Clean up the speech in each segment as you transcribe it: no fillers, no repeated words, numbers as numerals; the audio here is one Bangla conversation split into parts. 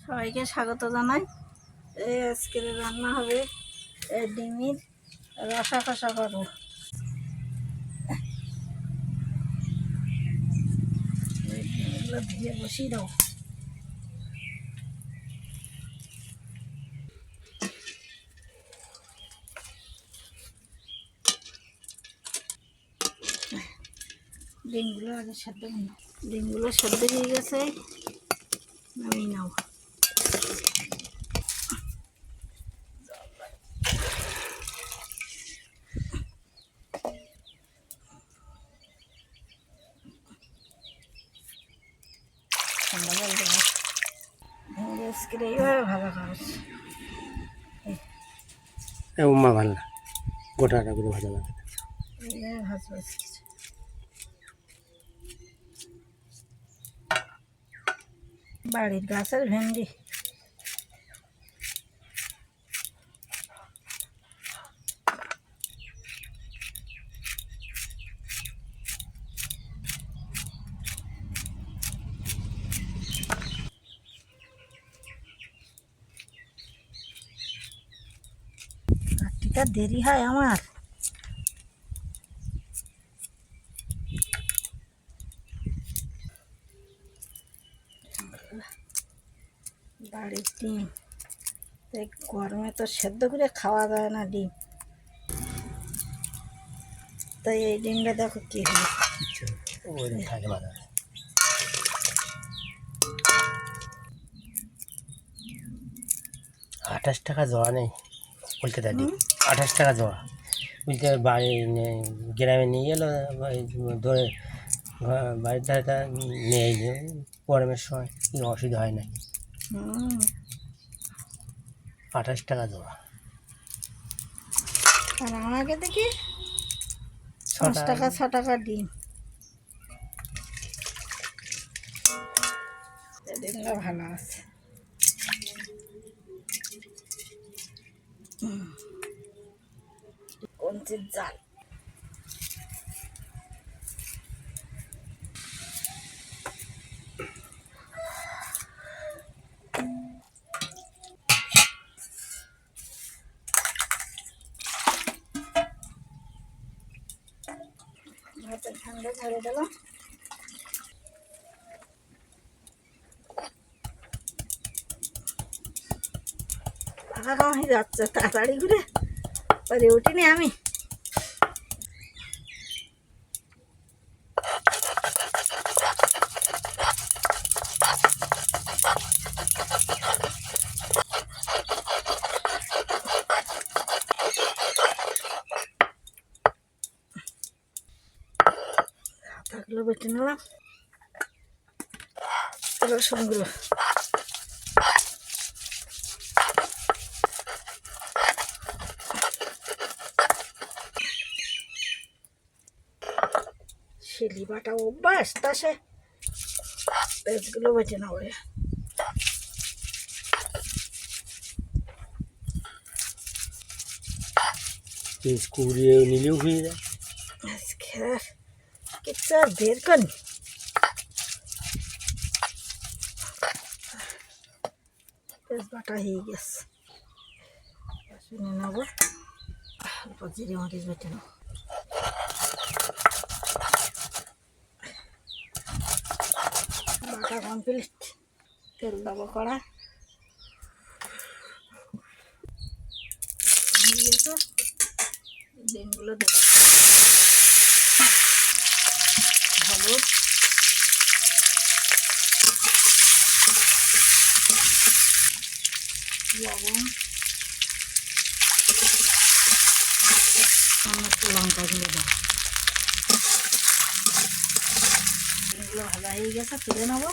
সবাইকে স্বাগত জানাই। এই আজকের রান্না হবে ডিমের রসা কষা করবো। ডিমগুলো ধুয়ে বসিয়ে দাও। ডিমগুলো আগে সেদ্ধ করে নাও। ডিমগুলো সেদ্ধ হয়ে গেছে, নামিয়ে নাও। ঠান্ডা জল দেবো। আজকে এইভাবে ভালো খাওয়াচ্ছে। উম্মা ভালো না, গোটা আটা করে ভাজা লাগে। এইভাবে ভাজবো আজকে। বাড়ির গাছের ভেন্ডি। কাটতে দেরি হয় আমার। বাড়ির ডিম গরমে তো সেদ্ধ করে খাওয়া যায় না ডিম, তাই এই ডিমটা দেখো কি হলো। 28 টাকা জোড়া নেই কলকাতা ডিম, 28 টাকা জোড়া। বলতে বাড়ি গ্রামে নিয়ে গেলো, ধরে বাড়ির ধারে নেই, গরমের সময় কি অসুবিধা হয় নাকি। 28 টাকা জোড়া। আর আমাকে দেখি 5 টাকা 6 টাকা ডিম। ডিমটা ভালো আছে। কঞ্চির জাল। ভাতের ঠান্ডা ঝরে গেল। টাকা কামাই যাচ্ছে তাড়াতাড়ি করে, পরে উঠিনি আমি। আটাগুলো বেটে নিলাম, রসুনগুলো। শিলি বাটা অভ্যাস, তা সে পেঁয়াজগুলো বেটে নেবো। পেঁয়াজ কুড়িয়ে নিলেও হয়ে যায়। আজকে কিচ্ছু আর বের করি। পেঁয়াজ বাটা হয়ে গেছে, শুনে নেবো। অল্প জিরে মরিচ বেটে নেবো। বাটা কমপ্লিট। তেল দেবো কড়া। ডিমগুলো দেবো, হলুদ, লবণ, একটু লঙ্কা গুঁড়ো দেবো। ডিমগুলো ভাজা হয়ে গেছে, তুলে নেবো।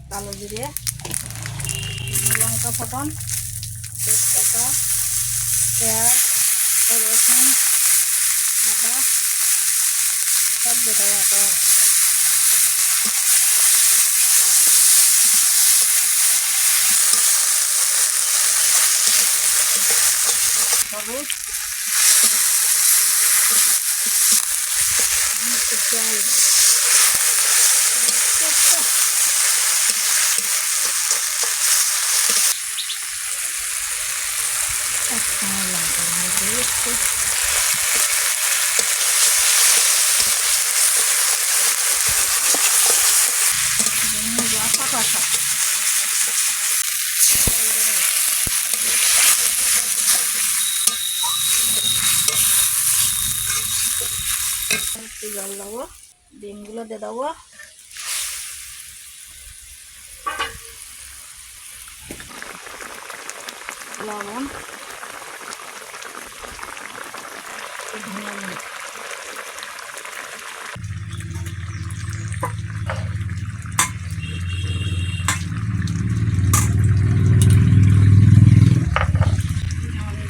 কালো জিরে, লঙ্কা ফোটন, তেজপাতা, পেঁয়াজ, রসুন, আদা সব দেবো একে। হলুদ, জল, জল দেবো, ডিমগুলো দিয়ে দেবো, লবণ, ধনিয়া গুঁড়ো,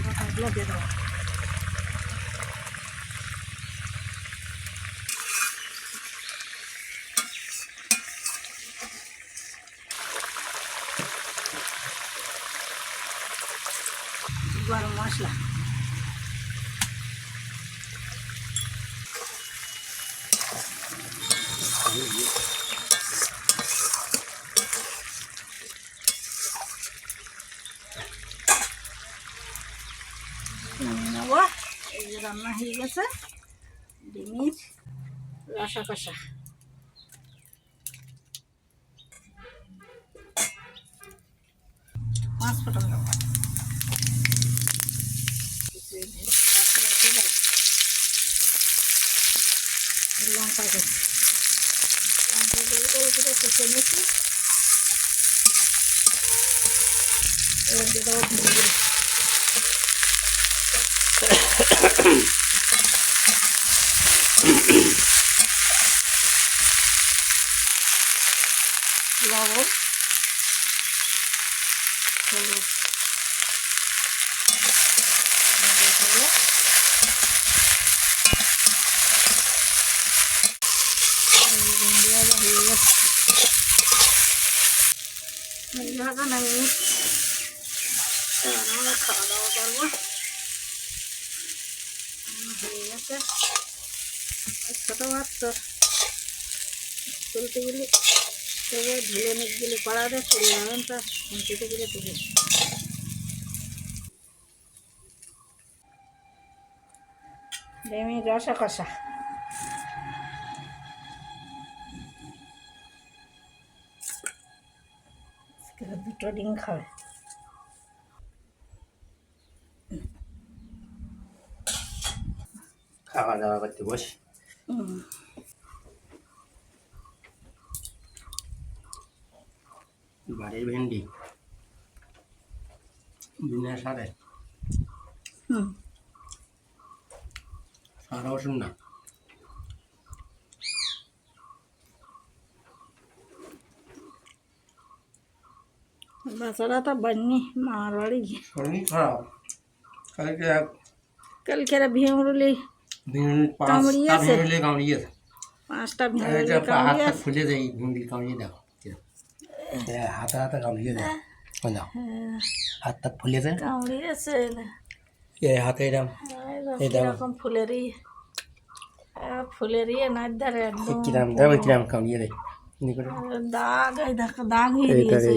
বাটাগুলো দিয়ে দেবো। গরম মশলা, নেবো। এই যে রান্না হয়ে গেছে ডিমের রসা কষা। পাঁচ ফোটন দেবো, লঙ্কা কুচি, লঙ্কা দিয়ে কুচে নিয়েছি। এবার দিয়ে দেবো ভিন্ডি, লবণ, হলুদ, ভিন্ডি ভাজা হয়ে গেছে। ভিন্ডি ভাজা নামিয়ে এবার আমরা খাওয়া দাওয়া করবো। হয়ে গেছে। ছোটো বাচ্চা তুলতে গেলে তবে ধুলে অনেকগুলি করা দেয়, চলে যাবেন তা খুঁটিতে গেলে তুলে। ডিমের রসা কষা, দুটো ডিম খাবে। খাওয়া দাওয়া করতে বসি। বাড়ির ভেন্ডি বিনা সারে, সারা ওষুধ না। বাচ্চারা তো বাড়নি মার বাড়ি গিয়ে শরীর খারাপ। কালকে কালকে ভিমরুলি কামড়িয়েছে, কামড়িয়েছে 5টা ভিমরুলি কামড়িয়েছে। ফুলে যায় ভেন্ডি কামড়িয়ে দাও, হাতে হাতে কামড়িয়ে দেয়, হাতটা ফুলে যায় কামড়িয়েছে হাতে এরকম এরকম ফুলেরই ফুলেরই না ধারে একদম কিরাম দেবে, কিরাম কামড়িয়ে দেয় দাগ, এই দেখো দাগ হয়ে গিয়েছে,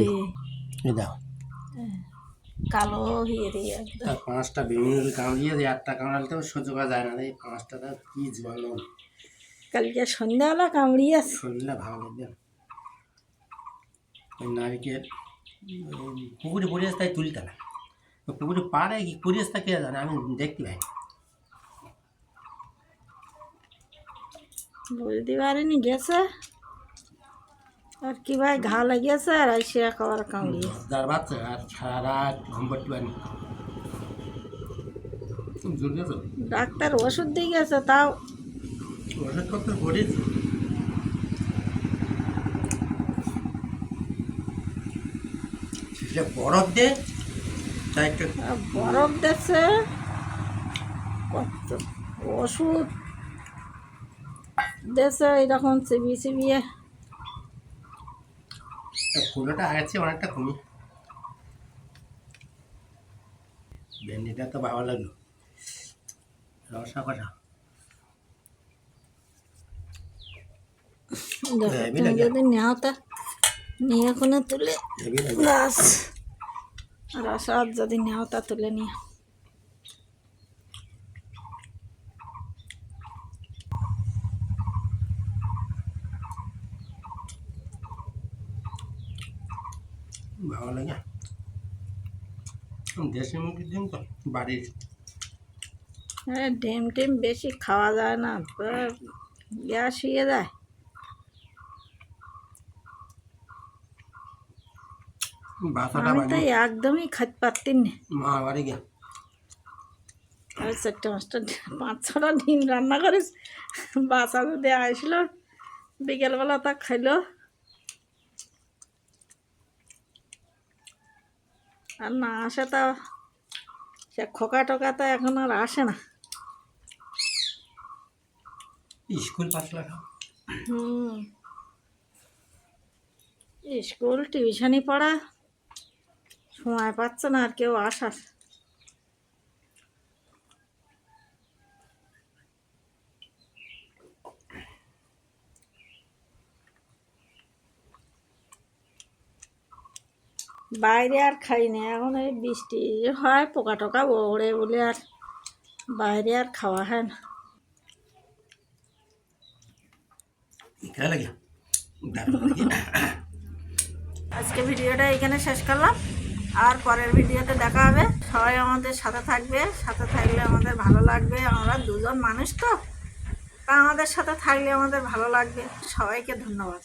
দাও কালো হয়ে দিয়ে একদম। 5টা ভেন্ডি কামড়িয়ে দেয়, 8টা কামড়ালে তো সহ্য করা যায় না। এই 5টা কি জ্বালো। কালকে সন্ধ্যাবেলা কামড়িয়েছে। শরীরটা ভালো লাগবে। ওই নারিকেল পুকুরে পড়ে আসতে তুলতে না, পুকুরে পাড়ে কি পড়ে আসতে কে জানে, আমি দেখতে পাই। বুঝতে পারিনি গেছে আর কি ভাই ঘা লাগিয়েছে আর এসে একেবারে কামড়িয়েছে। যার বাচ্চা আর সারা রাত ঘুম পাড়তে পারেনি। ডাক্তার ওষুধ দিয়ে গেছে, তাও ওষুধপত্র করেছি। বরফ দে, তাই একটু বরফ দিচ্ছে, কত ওষুধ দিচ্ছে এরকম চিবিয়ে চিবিয়ে। ফুলোটা আগের চেয়ে অনেকটা কমি। ভেন্ডিটা তো ভালো লাগলো, রসা কষা। তুমি যদি নেও তা নিয়ে কোনো তুলে গাছ রসাদ যদি নেও তা তুলে নিয়ে। ভালো লাগে। দেশি মুরগির ডিম তো বাড়ির। ডিম টিম বেশি খাওয়া যায় না, গ্যাস শুয়ে যায়। বাসাটা আমি তো বাড়ি একদমই খাইতে পারতি না। মা বাড়ি গিয়া আর 4-5টা 5-6টা ডিম রান্না করিস, বাসা যদি আসলো বিকেলবেলা তা খাইলো। আর না আসে তা সে খোকা টোকা তো এখন আর আসে না। স্কুল পাতলা হুম, স্কুল টিউশনি পড়া, সময় পাচ্ছে না আর কেউ আসার। বাইরে আর খাই না, এখন এই বৃষ্টি হয় পোকা টোকা ওড়ে বলে আর বাইরে আর খাওয়া হয় না। ইকরা লাগিয়া আজকে ভিডিওটা এখানে শেষ করলাম, আর পরের ভিডিওতে দেখা হবে। সবাই আমাদের সাথে থাকবে, সাথে থাকলে আমাদের ভালো লাগবে। আমরা দুজন মানুষ তো, তা আমাদের সাথে থাকলে আমাদের ভালো লাগবে। সবাইকে ধন্যবাদ।